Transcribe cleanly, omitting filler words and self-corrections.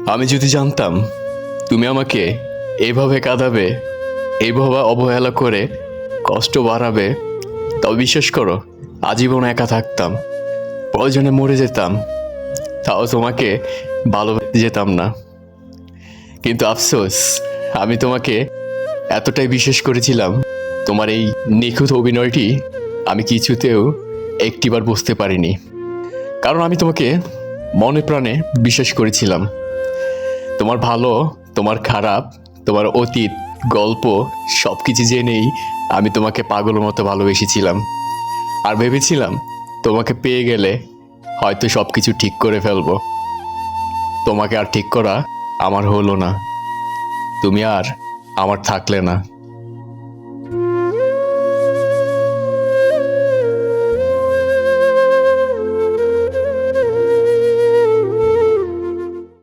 আমি যদি জানতাম তুমি আমাকে এইভাবে কাঁদাবে, এইভাবে অবহেলা করে কষ্ট বাড়াবে, তবে বিশ্বাস করো আজীবন একা থাকতাম, প্রয়োজনে মরে যেতাম, তাও তোমাকে ভালোবাসতে যেতাম না। কিন্তু আফসোস, আমি তোমাকে এতটাই বিশ্বাস করেছিলাম, তোমার এই নিখুঁত অভিনয়টি আমি কিছুতেও একটিবার বুঝতে পারিনি। কারণ আমি তোমাকে মনে প্রাণে বিশ্বাস করেছিলাম। তোমার ভালো, তোমার খারাপ, তোমার অতীত, গল্প সব কিছু জেনেই আমি তোমাকে পাগলের মতো ভালোবেসেছিলাম। আর ভেবেছিলাম তোমাকে পেয়ে গেলে হয়তো সব কিছু ঠিক করে ফেলবো। তোমাকে আর ঠিক করা আমার হলো না, তুমি আর আমার থাকলে না।